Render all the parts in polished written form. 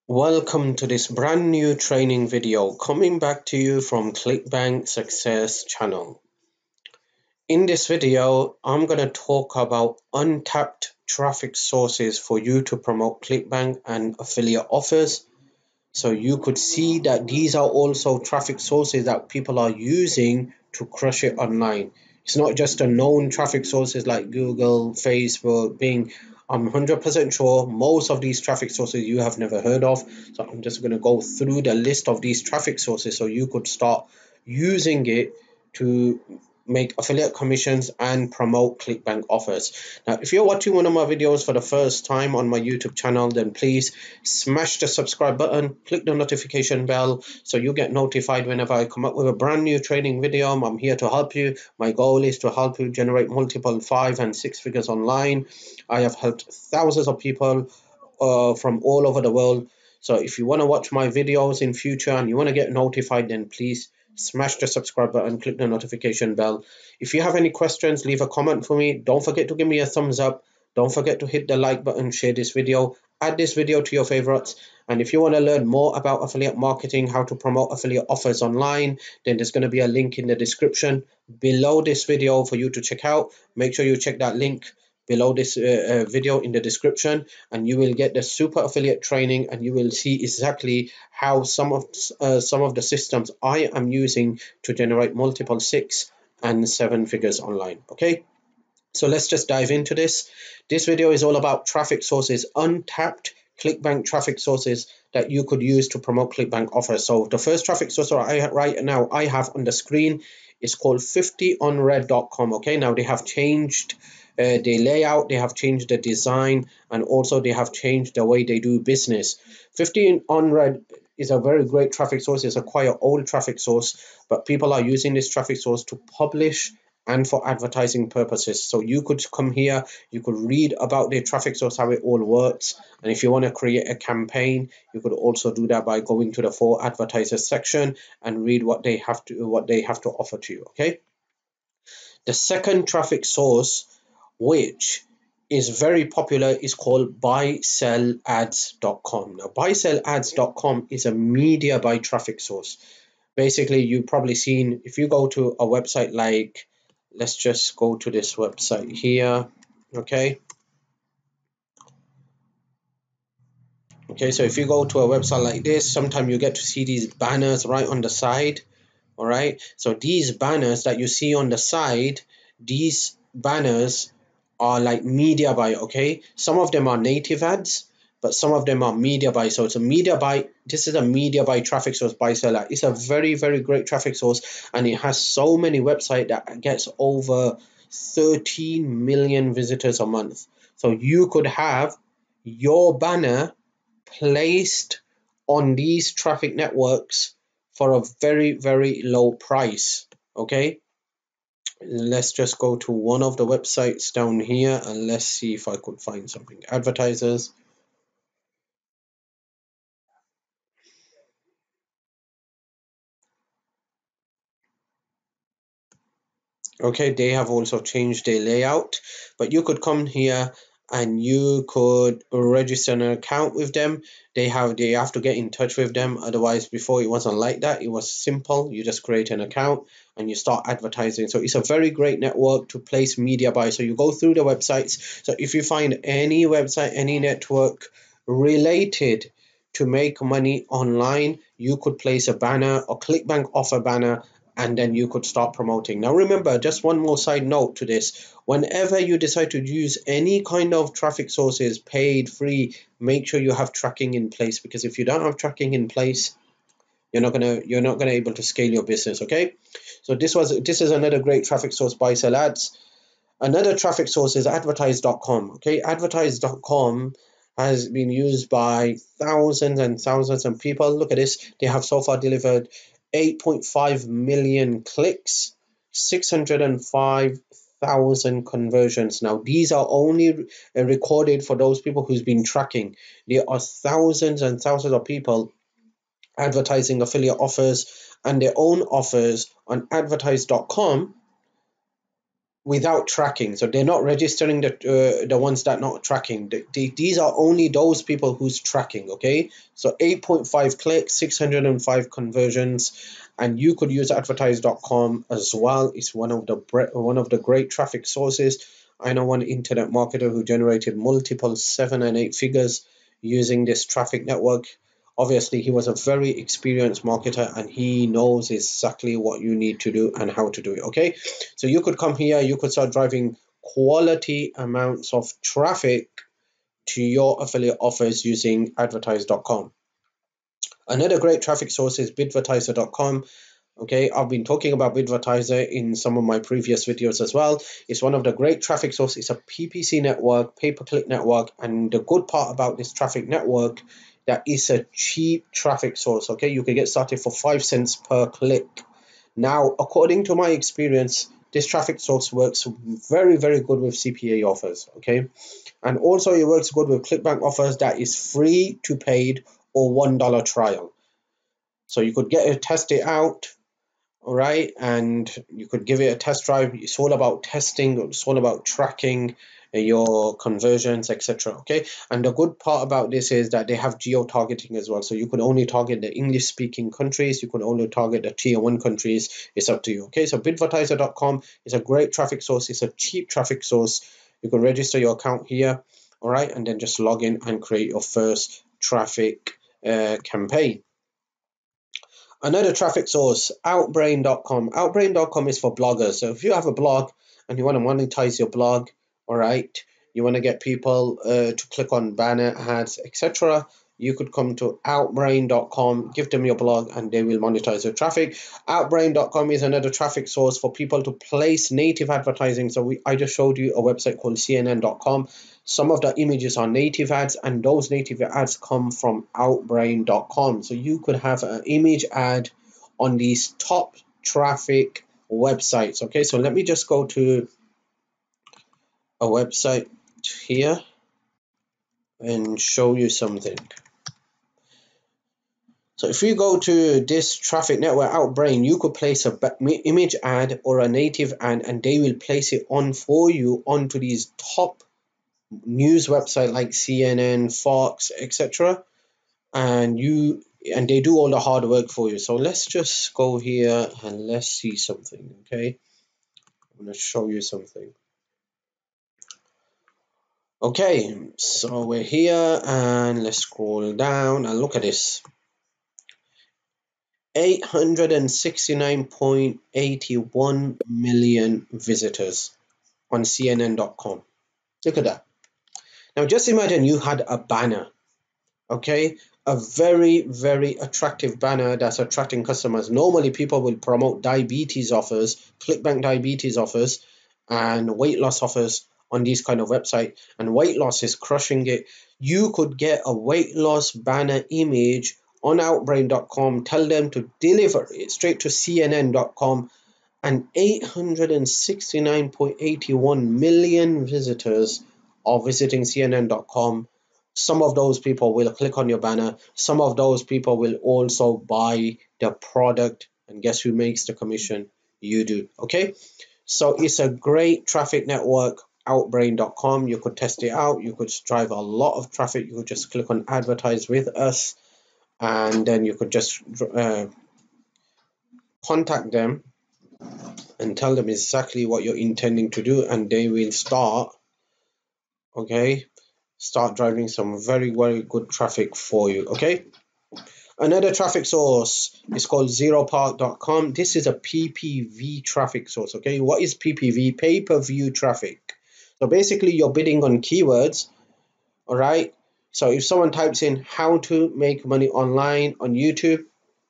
Welcome to this brand new training video coming back to you from Clickbank Success channel. In this video, I'm going to talk about untapped traffic sources for you to promote Clickbank and affiliate offers. So you could see that these are also traffic sources that people are using to crush it online. It's not just a known traffic sources like Google, Facebook, Bing. I'm 100% sure most of these traffic sources you have never heard of. So I'm just going to go through the list of these traffic sources so you could start using it to make affiliate commissions and promote Clickbank offers. Now, if you're watching one of my videos for the first time on my YouTube channel, then please smash the subscribe button, click the notification bell so you get notified whenever I come up with a brand new training video. I'm here to help you. My goal is to help you generate multiple 5 and 6 figures online. I have helped thousands of people from all over the world. So if you want to watch my videos in future and you want to get notified, then please smash the subscribe button, click the notification bell. If you have any questions, leave a comment for me. Don't forget to give me a thumbs up. Don't forget to hit the like button, share this video, add this video to your favorites. And if you want to learn more about affiliate marketing, how to promote affiliate offers online, then there's going to be a link in the description below this video for you to check out. Make sure you check that link below this video in the description, and you will get the super affiliate training, and you will see exactly how some of the systems I am using to generate multiple 6 and 7 figures online. Okay, so let's just dive into this. This video is all about traffic sources, untapped Clickbank traffic sources that you could use to promote Clickbank offers. So the first traffic source right now I have on the screen is called 50 Unread.com. Okay, now they have changed the layout, they have changed the design, and also they have changed the way they do business. 50 Unread is a very great traffic source. It's a quite old traffic source, but people are using this traffic source to publish and for advertising purposes. So you could come here, you could read about the traffic source, how it all works, and if you want to create a campaign, you could also do that by going to the for advertisers section and read what they have to offer to you. Okay, the second traffic source, which is very popular, is called buysell-ads.com. Now, buysell-ads.com is a media buy traffic source. Basically, you've probably seen, if you go to a website like, let's just go to this website here. Okay, so if you go to a website like this, sometimes you get to see these banners right on the side. All right, so these banners that you see on the side, these banners are like media buy. Okay, some of them are native ads, but some of them are media buy. So it's a media buy. This is a media buy traffic source by seller. It's a very, very great traffic source, and it has so many websites that gets over 13 million visitors a month. So you could have your banner placed on these traffic networks for a very, very low price. Okay, let's just go to one of the websites down here and let's see if I could find something. Advertisers. Okay, they have also changed their layout, but you could come here and you could register an account with them. They have to get in touch with them. Otherwise, before it wasn't like that. It was simple. You just create an account and you start advertising. So it's a very great network to place media by. So you go through the websites. So if you find any website, any network related to make money online, you could place a banner or Clickbank offer banner, and then you could start promoting. Now remember, just one more side note to this: whenever you decide to use any kind of traffic sources, paid, free, make sure you have tracking in place, because if you don't have tracking in place, you're not gonna able to scale your business. Okay, so this is another great traffic source by Sell Ads. Another traffic source is advertise.com. Okay, advertise.com has been used by thousands and thousands of people. Look at this. They have so far delivered 8.5 million clicks, 605,000 conversions. Now, these are only recorded for those people who's been tracking. There are thousands and thousands of people advertising affiliate offers and their own offers on advertise.com, without tracking. So they're not registering the ones that not tracking. These are only those people who's tracking. Okay, so 8.5 clicks, 605 conversions, and you could use advertise.com as well. It's one of the great traffic sources. I know one internet marketer who generated multiple 7 and 8 figures using this traffic network. Obviously, he was a very experienced marketer and he knows exactly what you need to do and how to do it. Okay, so you could come here, you could start driving quality amounts of traffic to your affiliate offers using advertise.com. Another great traffic source is bidvertiser.com. Okay, I've been talking about Bidvertiser in some of my previous videos as well. It's one of the great traffic sources. It's a PPC network, pay-per-click network, and the good part about this traffic network that it's a cheap traffic source. Okay, you can get started for 5 cents per click. Now, according to my experience, this traffic source works very, very good with CPA offers. Okay, and also it works good with Clickbank offers that is free to paid or $1 trial. So you could test it out. All right, and you could give it a test drive. It's all about testing, it's all about tracking your conversions, etc. Okay, and the good part about this is that they have geo targeting as well, so you could only target the English speaking countries, you could only target the tier 1 countries. It's up to you. Okay, so bidvertiser.com is a great traffic source. It's a cheap traffic source. You can register your account here, all right, and then just log in and create your first traffic campaign. Another traffic source, Ourbraincom. Ourbraincom is for bloggers. So if you have a blog and you want to monetize your blog, all right, you want to get people to click on banner ads, etc., you could come to Ourbrain.com, give them your blog, and they will monetize your traffic. Ourbrain.com is another traffic source for people to place native advertising. So I just showed you a website called CNN.com. Some of the images are native ads, and those native ads come from Outbrain.com. So you could have an image ad on these top traffic websites. Okay, so let me just go to a website here and show you something. So if you go to this traffic network, Outbrain, you could place a image ad or a native ad, and they will place it on for you onto these top news websites like CNN, Fox, etc. And they do all the hard work for you. So let's just go here and let's see something. Okay, I'm going to show you something. Okay, so we're here and let's scroll down and look at this. 869.81 million visitors on CNN.com. Look at that. Now just imagine you had a banner, okay? A very, very attractive banner that's attracting customers. Normally people will promote diabetes offers, Clickbank diabetes offers, and weight loss offers on these kind of website, and weight loss is crushing it. You could get a weight loss banner image on Outbrain.com, tell them to deliver it straight to CNN.com, and 869.81 million visitors are visiting CNN.com. Some of those people will click on your banner. Some of those people will also buy the product, and guess who makes the commission? You do. Okay, so it's a great traffic network, Outbrain.com. You could test it out. You could drive a lot of traffic. You could just click on advertise with us, and then you could just contact them and tell them exactly what you're intending to do, and they will start driving some very, very good traffic for you. Okay, another traffic source is called ZeroPathcom. This is a PPV traffic source. Okay, what is PPV? Pay-per-view traffic. So basically you're bidding on keywords. All right, so if someone types in how to make money online on YouTube,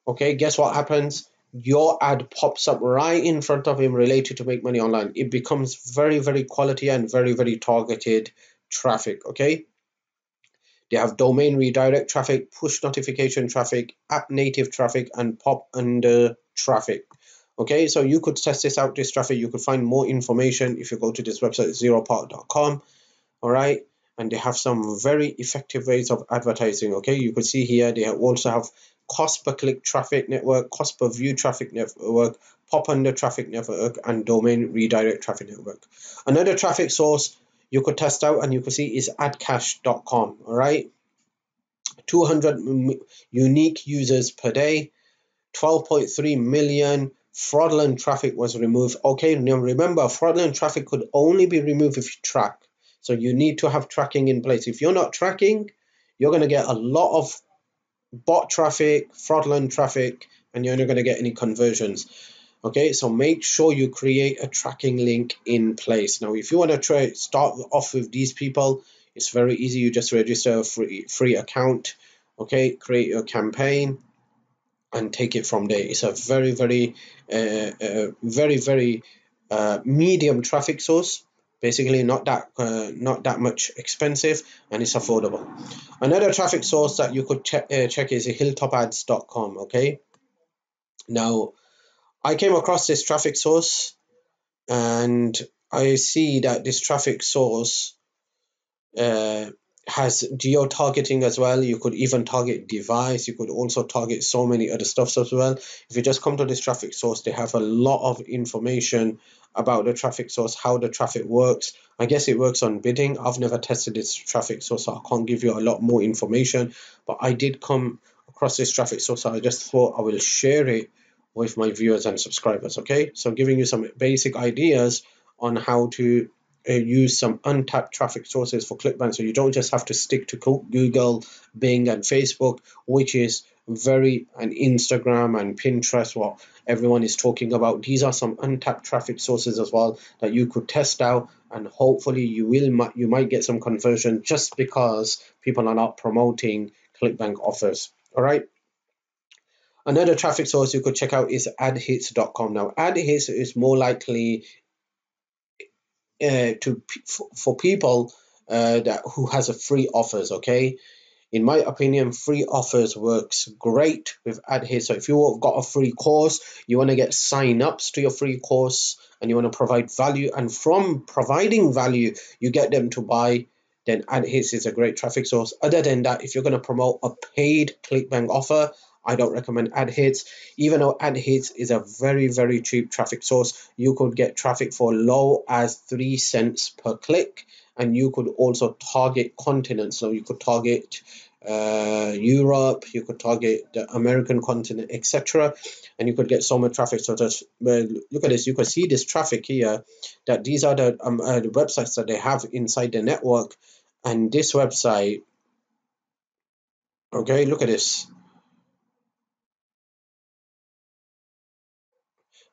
okay, guess what happens? Your ad pops up right in front of him related to make money online. It becomes very, very quality and very, very targeted traffic. Okay, they have domain redirect traffic, push notification traffic, app native traffic, and pop under traffic. Okay, so you could test this out, this traffic. You could find more information if you go to this website, zeropath.com. all right, and they have some very effective ways of advertising. Okay, you could see here they also have cost per click traffic network, cost per view traffic network, pop under traffic network, and domain redirect traffic network. Another traffic source you could test out and you could see is Adcash.com. All right, 200 unique users per day, 12.3 million. Fraudulent traffic was removed. Okay, now remember, fraudulent traffic could only be removed if you track. So you need to have tracking in place. If you're not tracking, you're going to get a lot of bot traffic, fraudulent traffic, and you're not going to get any conversions. Okay, so make sure you create a tracking link in place. Now, if you want to start off with these people, it's very easy. You just register a free account. Okay, create your campaign and take it from there. It's a very medium traffic source. Basically, not that much expensive, and it's affordable. Another traffic source that you could check is hilltopads.com. Okay, now I came across this traffic source, and I see that this traffic source has geo-targeting as well. You could even target device. You could also target so many other stuff as well. If you just come to this traffic source, they have a lot of information about the traffic source, how the traffic works. I guess it works on bidding. I've never tested this traffic source, so I can't give you a lot more information, but I did come across this traffic source, so I just thought I will share it with my viewers and subscribers. Okay, so giving you some basic ideas on how to use some untapped traffic sources for Clickbank, so you don't just have to stick to Google, Bing, and Facebook, which is and Instagram and Pinterest, what everyone is talking about. These are some untapped traffic sources as well that you could test out, and hopefully you might get some conversion just because people are not promoting Clickbank offers. All right. Another traffic source you could check out is adhits.com. Now, adhits is more likely for people who has a free offers. Okay, in my opinion, free offers works great with AdHits. So if you've got a free course, you want to get sign-ups to your free course, and you want to provide value, and from providing value you get them to buy, then AdHits is a great traffic source. Other than that, if you're going to promote a paid Clickbank offer, I don't recommend AdHits. Even though AdHits is a very cheap traffic source, you could get traffic for low as 3 cents per click, and you could also target continents. So you could target Europe, you could target the American continent, etc., and you could get so much traffic. So just look at this. You can see this traffic here, that these are the websites that they have inside the network. And this website, okay, look at this,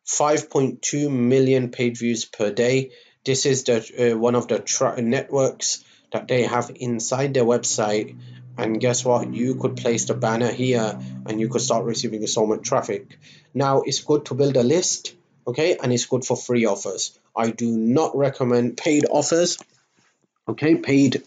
5.2 million page views per day. This is the one of the networks that they have inside their website. And guess what? You could place the banner here and you could start receiving so much traffic. Now, it's good to build a list, okay, and it's good for free offers. I do not recommend paid offers, okay, paid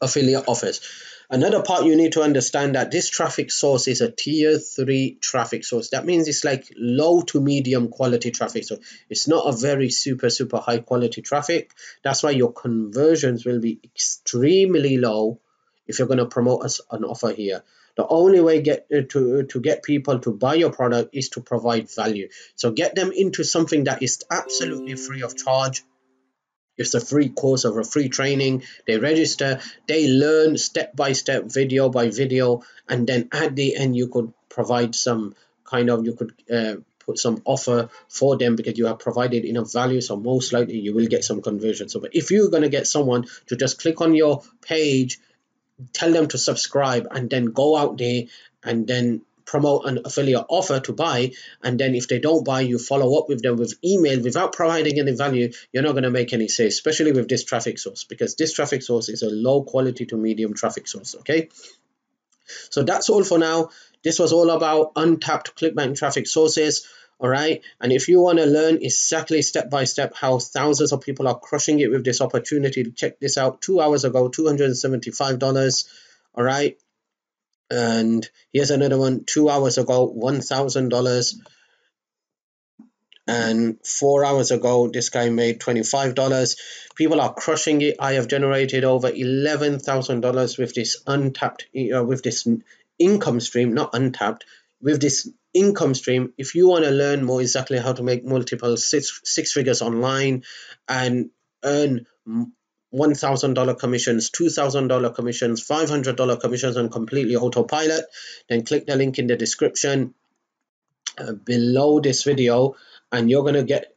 affiliate offers. Another part you need to understand that this traffic source is a tier 3 traffic source. That means it's like low to medium quality traffic. So it's not a very super high quality traffic. That's why your conversions will be extremely low if you're going to promote an offer here. The only way to get people to buy your product is to provide value. So get them into something that is absolutely free of charge. It's a free course or a free training. They register, they learn step by step, video by video, and then at the end you could provide some kind of, you could put some offer for them because you have provided enough value. So most likely you will get some conversion. So, but if you're going to get someone to just click on your page, tell them to subscribe, and then go out there and then promote an affiliate offer to buy, and then if they don't buy, you follow up with them with email without providing any value, you're not going to make any sales, especially with this traffic source, because this traffic source is a low quality to medium traffic source. Okay, so that's all for now. This was all about untapped Clickbank traffic sources. All right, and if you want to learn exactly step by step how thousands of people are crushing it with this opportunity, check this out. 2 hours ago, $275. all right, and here's another one, 2 hours ago, $1,000, and 4 hours ago this guy made $25. People are crushing it. I have generated over $11,000 with this untapped with this income stream, not untapped, with this income stream, if you want to learn more exactly how to make multiple six figures online and earn $1,000 commissions, $2,000 commissions, $500 commissions on completely autopilot, then click the link in the description below this video, and you're going to get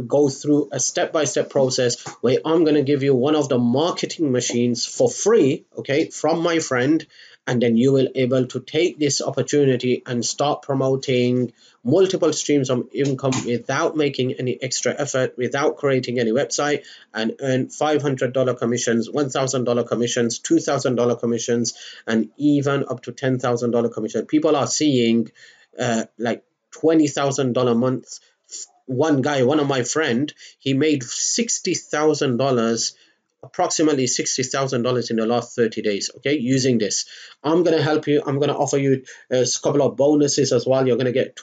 go through a step-by-step process where I'm going to give you one of the marketing machines for free, okay, from my friend, and then you will able to take this opportunity and start promoting multiple streams of income without making any extra effort, without creating any website, and earn $500 commissions, $1,000 commissions, $2,000 commissions, and even up to $10,000 commission. People are seeing like $20,000 months. One guy, one of my friend, he made $60,000, approximately $60,000 in the last 30 days, okay, using this. I'm going to help you. I'm going to offer you a couple of bonuses as well. You're going to get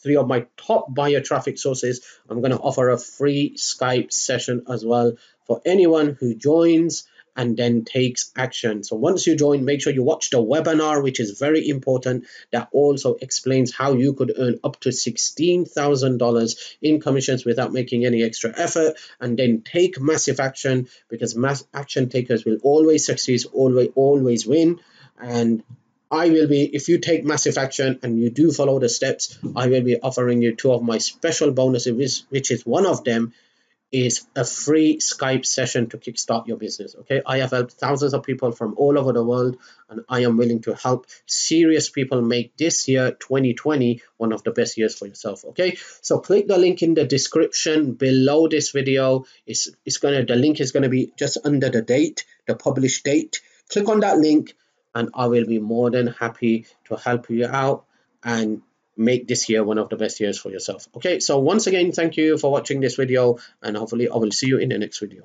three of my top buyer traffic sources. I'm going to offer a free Skype session as well for anyone who joins and then takes action. So once you join, make sure you watch the webinar, which is very important. That also explains how you could earn up to $16,000 in commissions without making any extra effort, and then take massive action, because mass action takers will always succeed, always win. And I will be, if you take massive action and you do follow the steps, I will be offering you two of my special bonuses, which is one of them is a free Skype session to kickstart your business. Okay, I have helped thousands of people from all over the world, and I am willing to help serious people make this year 2020 one of the best years for yourself. Okay, so click the link in the description below this video. The link is gonna be just under the date, the published date. Click on that link, and I will be more than happy to help you out and make this year one of the best years for yourself. Okay, so once again, thank you for watching this video, and hopefully I will see you in the next video.